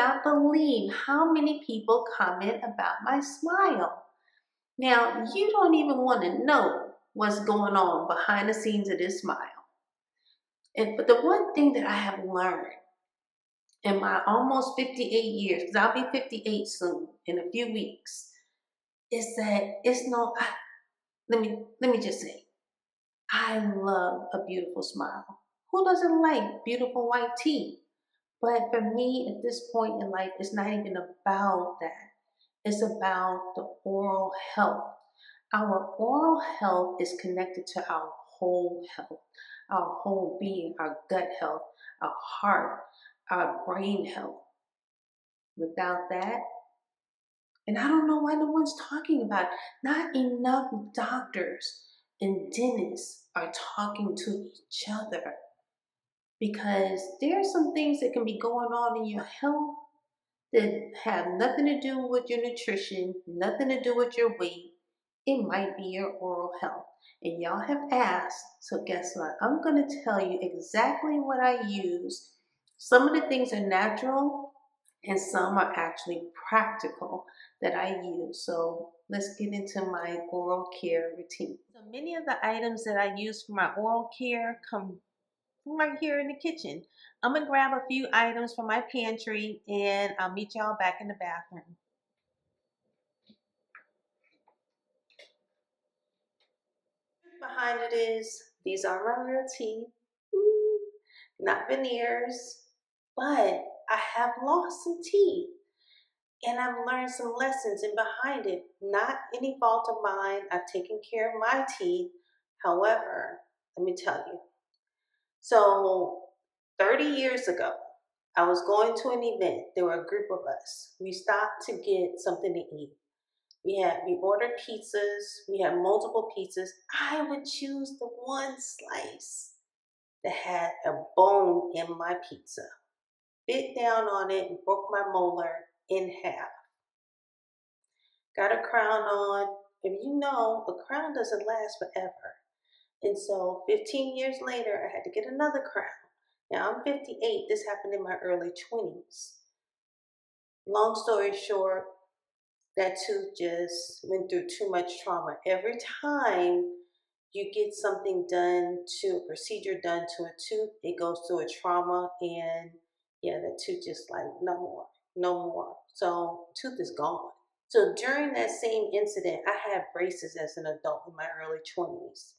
not believe how many people comment about my smile. Now, you don't even want to know what's going on behind the scenes of this smile. But the one thing that I have learned in my almost 58 years, because I'll be 58 soon in a few weeks, is that it's no. Let me just say, I love a beautiful smile. Who doesn't like beautiful white teeth? But for me, at this point in life, it's not even about that. It's about the oral health. Our oral health is connected to our whole health, our whole being, our gut health, our heart, our brain health. Without that, and I don't know why no one's talking about it. Not enough doctors and dentists are talking to each other because there are some things that can be going on in your health that have nothing to do with your nutrition, nothing to do with your weight. It might be your oral health. And y'all have asked, so guess what? I'm going to tell you exactly what I use. Some of the things are natural and some are actually practical that I use. So let's get into my oral care routine. So many of the items that I use for my oral care come from right here in the kitchen. I'm gonna grab a few items from my pantry and I'll meet y'all back in the bathroom. Behind it is, these are my real teeth, not veneers, but I have lost some teeth and I've learned some lessons and behind it, not any fault of mine. I've taken care of my teeth. However, let me tell you. So 30 years ago, I was going to an event. There were a group of us. We stopped to get something to eat. We ordered pizzas. We had multiple pizzas. I would choose the one slice that had a bone in my pizza. Bit down on it and broke my molar in half. Got a crown on. If you know, a crown doesn't last forever. And so 15 years later, I had to get another crown. Now I'm 58. This happened in my early 20s. Long story short, that tooth just went through too much trauma. Every time you get something done to a procedure done to a tooth, it goes through a trauma and yeah, that tooth just like no more, no more. So tooth is gone. So during that same incident, I had braces as an adult in my early 20s.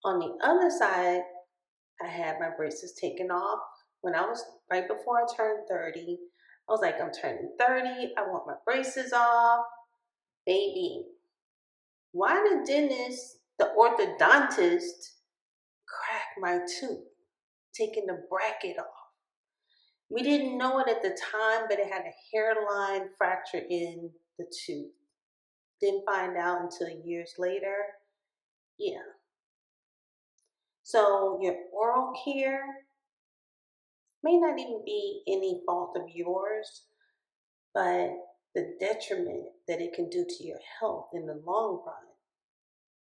On the other side, I had my braces taken off when I was right before I turned 30. I was like, I'm turning 30. I want my braces off. Baby, why the dentist, the orthodontist, cracked my tooth, taking the bracket off? We didn't know it at the time, but it had a hairline fracture in the tooth. Didn't find out until years later. Yeah. So your oral care may not even be any fault of yours, but the detriment that it can do to your health in the long run.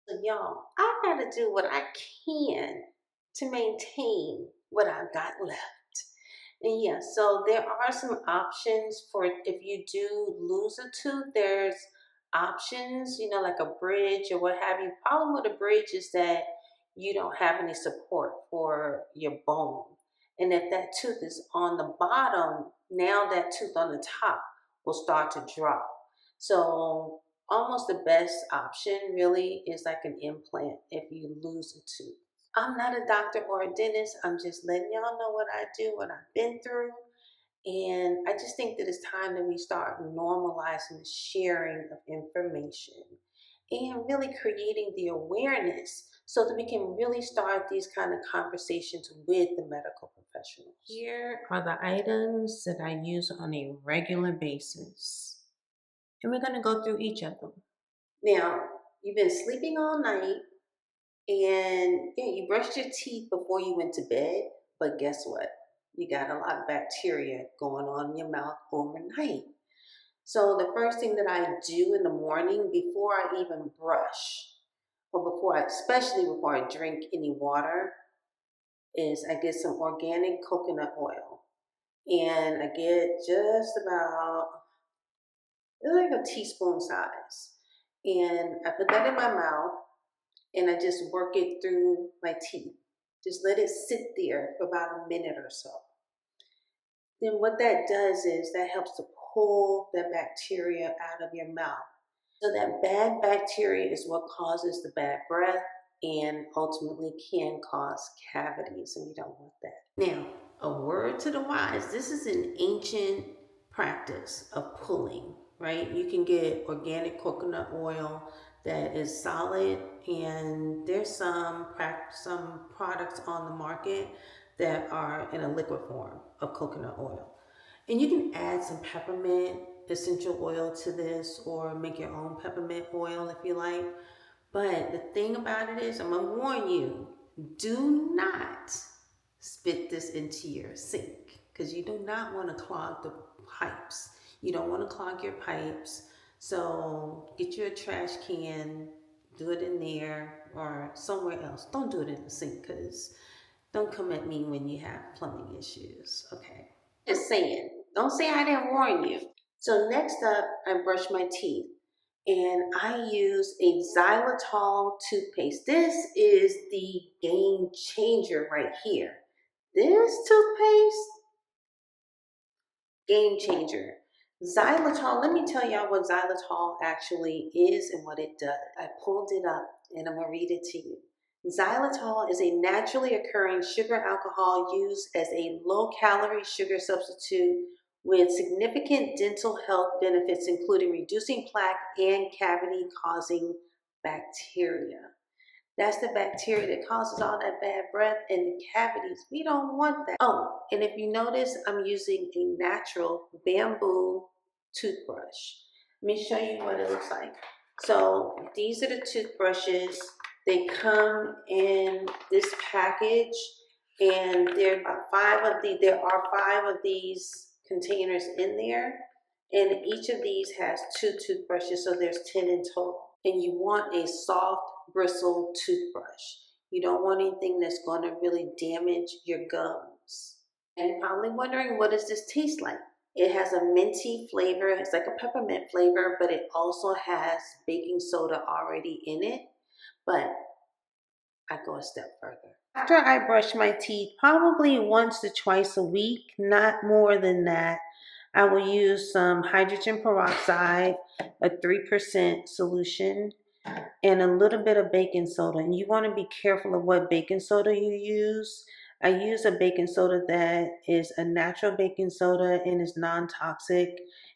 So y'all, I gotta do what I can to maintain what I've got left. And yeah, so there are some options for if you do lose a tooth, there's options, like a bridge or what have you. Problem with a bridge is that you don't have any support for your bone. And if that tooth is on the bottom, now that tooth on the top will start to drop. So almost the best option really is like an implant if you lose a tooth. I'm not a doctor or a dentist. I'm just letting y'all know what I do, what I've been through. And I just think that it's time that we start normalizing the sharing of information and really creating the awareness so that we can really start these kind of conversations with the medical professionals. Here are the items that I use on a regular basis. And we're going to go through each of them. Now, you've been sleeping all night and yeah, you brushed your teeth before you went to bed, but guess what? You got a lot of bacteria going on in your mouth overnight. So the first thing that I do in the morning before I even brush, or especially before I drink any water, is I get some organic coconut oil. And I get just about, it's like a teaspoon size. And I put that in my mouth and I just work it through my teeth. Just let it sit there for about a minute or so. Then what that does is that helps to pull the bacteria out of your mouth. So that bad bacteria is what causes the bad breath and ultimately can cause cavities, and we don't want that. Now, a word to the wise, this is an ancient practice of pulling, right? You can get organic coconut oil that is solid, and there's some products on the market that are in a liquid form of coconut oil. And you can add some peppermint essential oil to this or make your own peppermint oil if you like. But the thing about it is, I'm going to warn you, do not spit this into your sink because you do not want to clog the pipes. You don't want to clog your pipes. So get you a trash can, do it in there or somewhere else. Don't do it in the sink because don't come at me when you have plumbing issues, okay? Just saying. Don't say I didn't warn you. So next up, I brush my teeth. And I use a Xylitol toothpaste. This is the game changer right here. This toothpaste, game changer. Xylitol, let me tell y'all what xylitol actually is and what it does. I pulled it up and I'm going to read it to you. Xylitol is a naturally occurring sugar alcohol used as a low-calorie sugar substitute with significant dental health benefits, including reducing plaque and cavity-causing bacteria. That's the bacteria that causes all that bad breath and the cavities. We don't want that. Oh, and if you notice, I'm using a natural bamboo toothbrush. Let me show you what it looks like. So these are the toothbrushes. They come in this package, and there are five of these containers in there, and each of these has 2 toothbrushes, so there's 10 in total. And you want a soft bristle toothbrush. You don't want anything that's going to really damage your gums. And you're probably wondering, what does this taste like? It has a minty flavor. It's like a peppermint flavor, but it also has baking soda already in it. But I go a step further. After I brush my teeth, probably once to twice a week, not more than that, I will use some hydrogen peroxide, a 3% solution, and a little bit of baking soda. And you want to be careful of what baking soda you use. I use a baking soda that is a natural baking soda and is non-toxic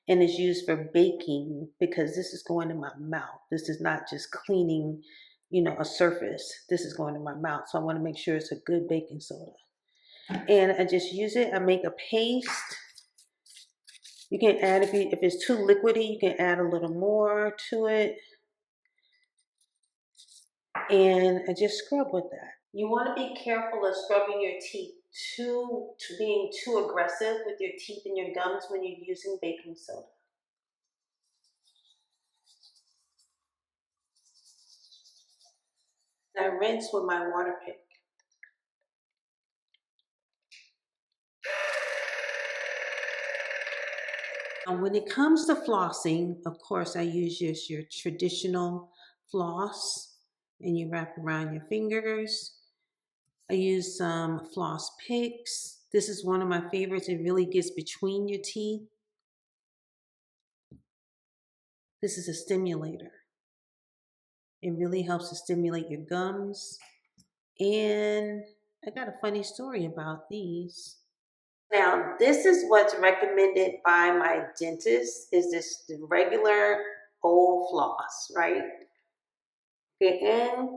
and is used for baking because this is going in my mouth. This is not just cleaning, a surface. This is going in my mouth. So I want to make sure it's a good baking soda. And I just use it. I make a paste. You can add, if it's too liquidy, you can add a little more to it. And I just scrub with that. You want to be careful of scrubbing your teeth to being too aggressive with your teeth and your gums when you're using baking soda. I rinse with my water pick. When it comes to flossing, of course, I use just your traditional floss, and you wrap around your fingers. I use some floss picks. This is one of my favorites. It really gets between your teeth. This is a stimulator. It really helps to stimulate your gums. And I got a funny story about these. Now, this is what's recommended by my dentist, is this the regular old floss, right? And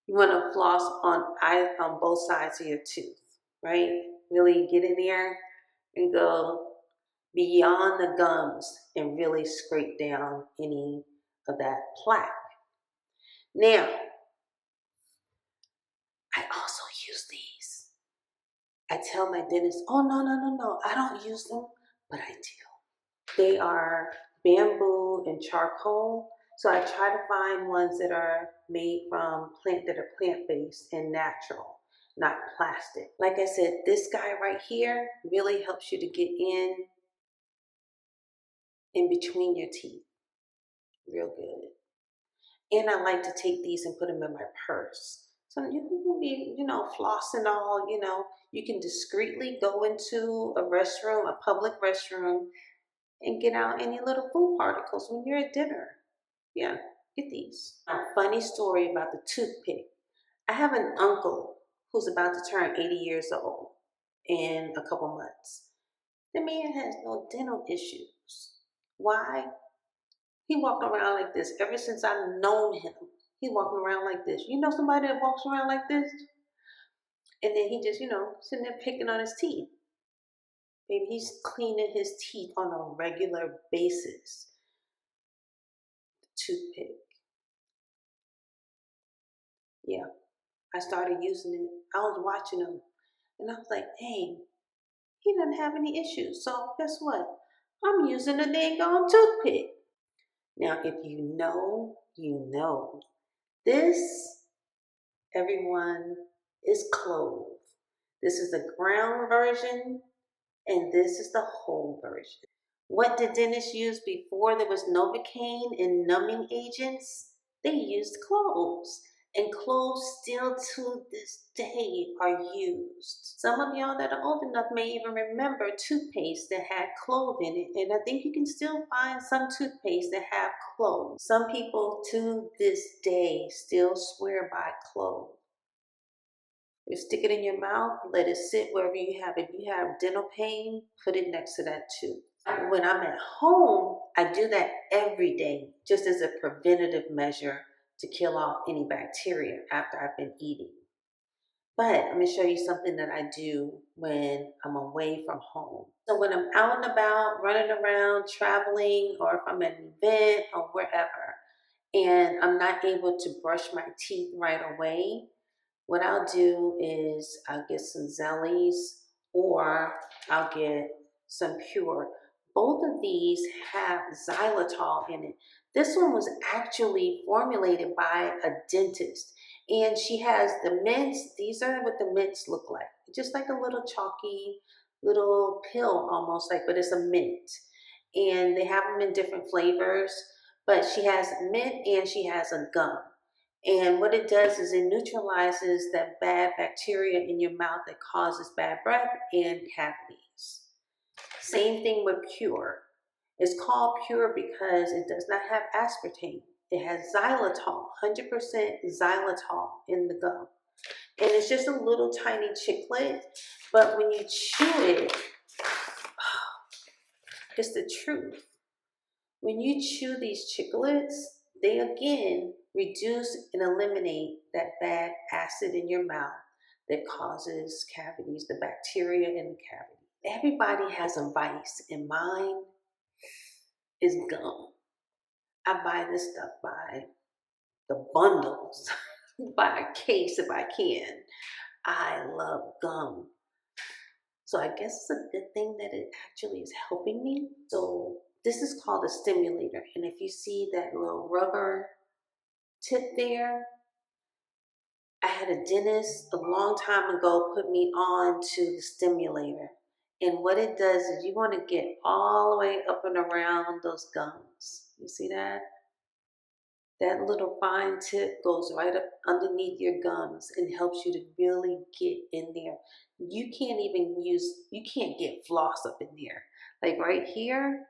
you want to floss on both sides of your tooth, right? Really get in there and go beyond the gums and really scrape down any of that plaque. Now, I also use these. I tell my dentist, oh, no, I don't use them, but I do. They are bamboo and charcoal. So I try to find ones that are made from that are plant-based and natural. not plastic. Like I said, this guy right here really helps you to get in between your teeth. Real good. And I like to take these and put them in my purse. So you can be, flossing all, you can discreetly go into a restroom, a public restroom, and get out any little food particles when you're at dinner. Yeah, get these. A funny story about the toothpick. I have an uncle who's about to turn 80 years old in a couple months. The man has no dental issues. Why? He walked around like this ever since I've known him. He walking around like this. You know somebody that walks around like this? And then he just, sitting there picking on his teeth. Maybe he's cleaning his teeth on a regular basis. Toothpick. Yeah. I started using it. I was watching him. And I was like, hey, he doesn't have any issues. So guess what? I'm using a dang on toothpick. Now, if you know, you know. This, everyone, is Clove. This is the ground version, and this is the whole version. What did dentists use before there was Novocaine and numbing agents? They used cloves. And cloves still to this day are used. Some of y'all that are old enough may even remember toothpaste that had clove in it. And I think you can still find some toothpaste that have clove. Some people to this day still swear by clove. You stick it in your mouth, let it sit wherever you have it. If you have dental pain, put it next to that tooth. When I'm at home, I do that every day just as a preventative measure to kill off any bacteria after I've been eating. But I'm going to show you something that I do when I'm away from home. So when I'm out and about, running around, traveling, or if I'm at an event or wherever, and I'm not able to brush my teeth right away, what I'll do is I'll get some Zellies or I'll get some Pure. Both of these have xylitol in it. This one was actually formulated by a dentist. And she has the mints. These are what the mints look like. Just like a little chalky little pill almost like, but it's a mint. And they have them in different flavors. But she has mint and she has a gum. And what it does is it neutralizes that bad bacteria in your mouth that causes bad breath and cavities. Same thing with Pure. It's called Pure because it does not have aspartame. It has xylitol, 100% xylitol in the gum. And it's just a little tiny chiclet, but when you chew it, it's the truth. When you chew these chiclets, they again reduce and eliminate that bad acid in your mouth that causes cavities, the bacteria in the cavity. Everybody has a vice, and mine is gum. I buy this stuff by the bundles, by a case if I can. I love gum. So I guess it's a good thing that it actually is helping me. So this is called a stimulator. And if you see that little rubber tip there, I had a dentist a long time ago put me on to the stimulator. And what it does is you want to get all the way up and around those gums. You see that? That little fine tip goes right up underneath your gums and helps you to really get in there. You can't get floss up in there. Like right here,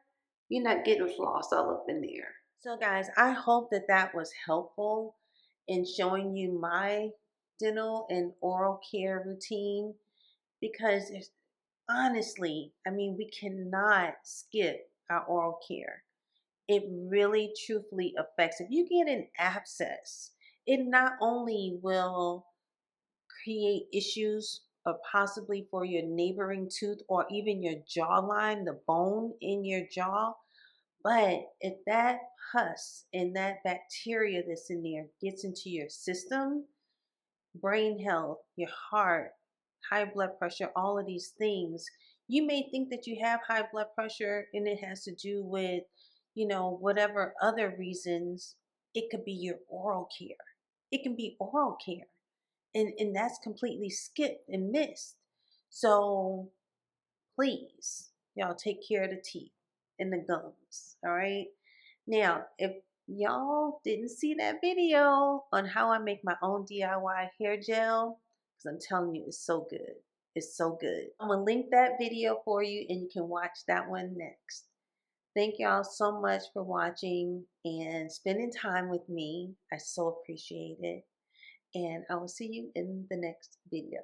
you're not getting floss all up in there. So guys, I hope that that was helpful in showing you my dental and oral care routine because there's honestly, we cannot skip our oral care. It really truthfully affects. If you get an abscess, it not only will create issues possibly for your neighboring tooth or even your jawline, the bone in your jaw, but if that pus and that bacteria that's in there gets into your system, brain health, your heart, high blood pressure, all of these things, you may think that you have high blood pressure and it has to do with, whatever other reasons. It could be your oral care. It can be oral care. And that's completely skipped and missed. So please, y'all take care of the teeth and the gums. All right. Now, if y'all didn't see that video on how I make my own DIY hair gel, because I'm telling you, it's so good. It's so good. I'm going to link that video for you and you can watch that one next. Thank y'all so much for watching and spending time with me. I so appreciate it. And I will see you in the next video.